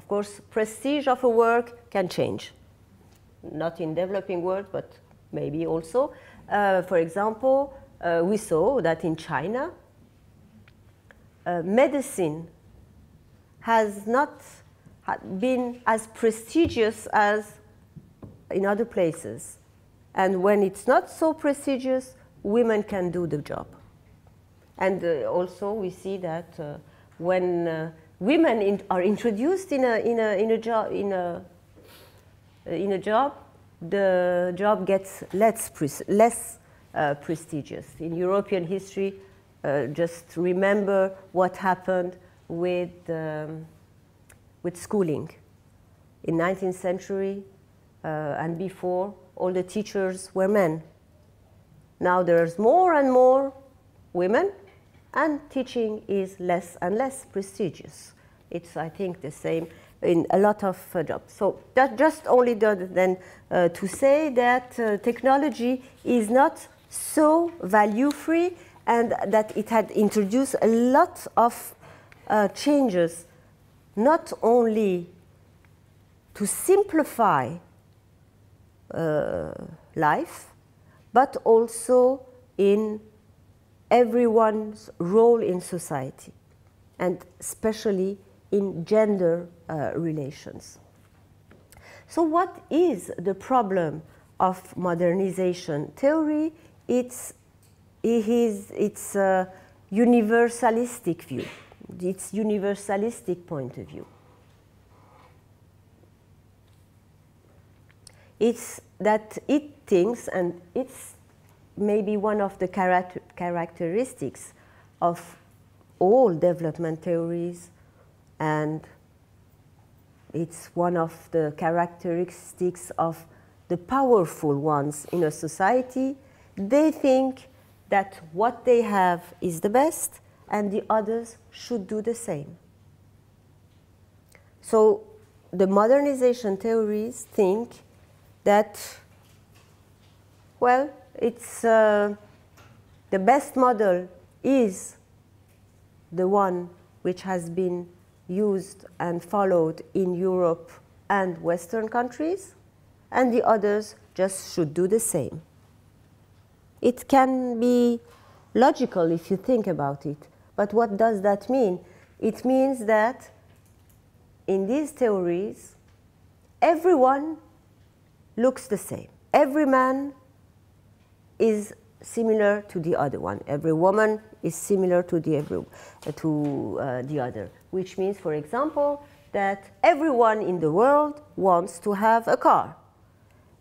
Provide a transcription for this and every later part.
course, prestige of a work can change. Not in developing world, but maybe also. For example, we saw that in China, medicine has not been as prestigious as in other places. And when it's not so prestigious, women can do the job. And also we see that when women are introduced in a job, the job gets less prestigious. In European history, just remember what happened with schooling. In 19th century and before, all the teachers were men. Now there's more and more women, and teaching is less and less prestigious. It's, I think, the same in a lot of jobs. So that just only then to say that technology is not so value-free, and that it had introduced a lot of changes, not only to simplify life, but also in everyone's role in society, and especially in gender relations. So what is the problem of modernization theory? It's a universalistic view. It's universalistic point of view. It's that it thinks, and it's maybe one of the characteristics of all development theories, and it's one of the characteristics of the powerful ones in a society. They think that what they have is the best, and the others should do the same. So the modernization theories think that, well, it's the best model is the one which has been used and followed in Europe and Western countries, and the others just should do the same. It can be logical if you think about it, but what does that mean? It means that in these theories, everyone looks the same. Every man is similar to the other one. Every woman is similar to the other, which means, for example, that everyone in the world wants to have a car.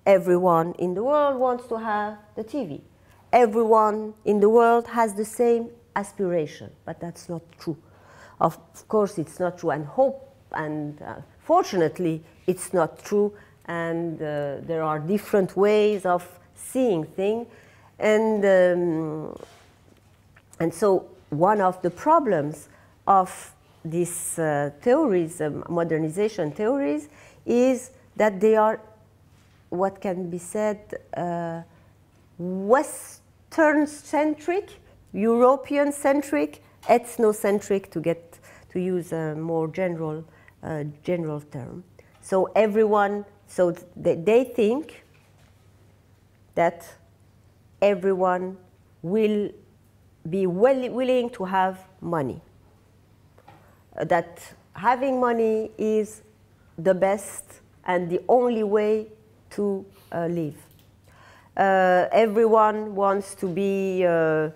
Everyone in the world wants to have the TV. Everyone in the world has the same aspiration, but that's not true. Of course, it's not true, and fortunately, it's not true, and there are different ways of seeing things, and so one of the problems of these theories, modernization theories, is that they are what can be said Western-centric, European-centric, ethnocentric, to use a more general term. So everyone, so they think that everyone will be willing to have money. That having money is the best and the only way to live. Everyone wants to be to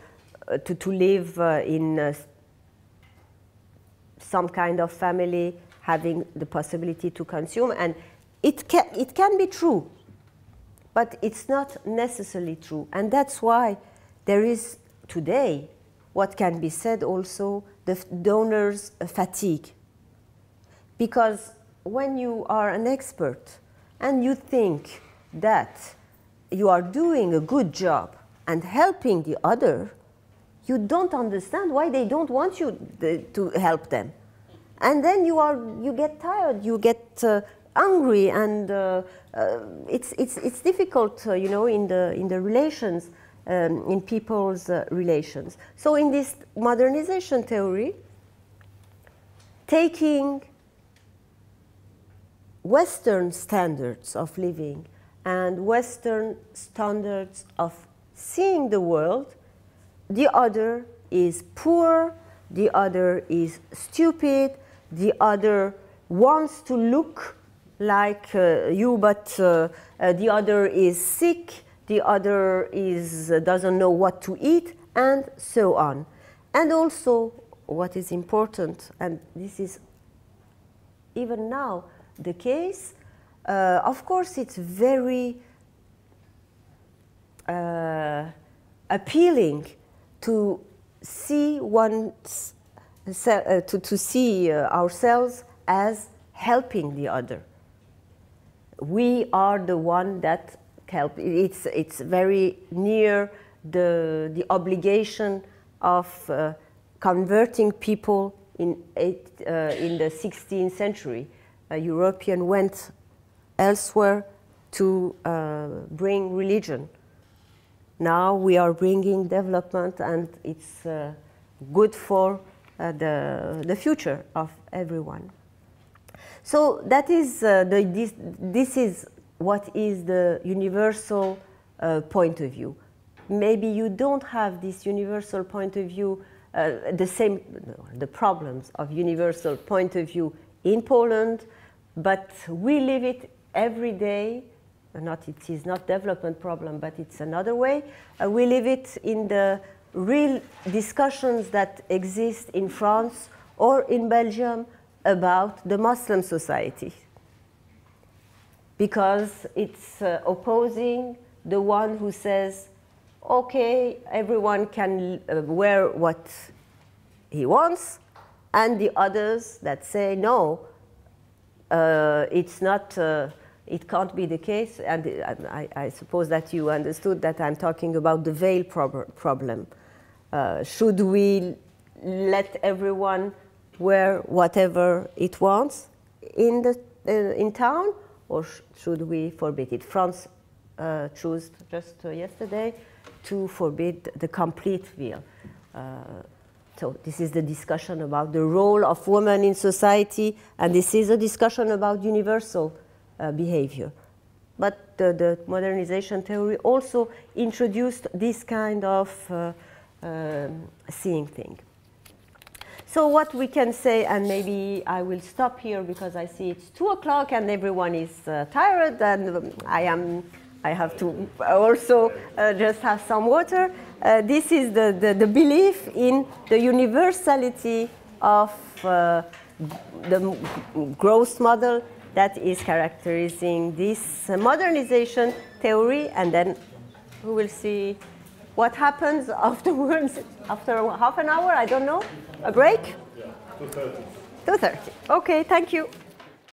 live in some kind of family, having the possibility to consume, and it can be true, but it's not necessarily true, and that's why there is today what can be said also the donor's fatigue, because when you are an expert and you think that you are doing a good job and helping the other, you don't understand why they don't want you to help them. And then you get tired, you get angry, and it's difficult, you know, in the relations, in people's relations. So in this modernization theory, taking Western standards of living and Western standards of seeing the world, the other is poor, the other is stupid, the other wants to look like you, but the other is sick, the other doesn't know what to eat, and so on. And also, what is important, and this is even now the case, of course it's very appealing to see to see ourselves as helping the other. We are the one that help. It's very near the obligation of converting people in the 16th century. A European went elsewhere to bring religion. Now we are bringing development, and it's good for the future of everyone. So that is this is what is the universal point of view. Maybe you don't have this universal point of view, the problems of universal point of view in Poland, but we live it every day. It is not development problem, but it's another way. We live it in the real discussions that exist in France or in Belgium about the Muslim society, because it's opposing the one who says, okay, everyone can wear what he wants, and the others that say, no, it's not, it can't be the case. And I suppose that you understood that I'm talking about the veil problem. Should we let everyone wear whatever it wants in town, or should we forbid it? France chose just yesterday to forbid the complete veil. So this is the discussion about the role of women in society, and this is a discussion about universal behavior. But the modernization theory also introduced this kind of seeing thing. So what we can say, and maybe I will stop here because I see it's 2 o'clock and everyone is tired, and I have to also just have some water. This is the belief in the universality of the growth model that is characterizing this modernization theory, and then we will see what happens afterwards, after half an hour, I don't know, a break? Yeah, 2:30. 2:30, okay, thank you.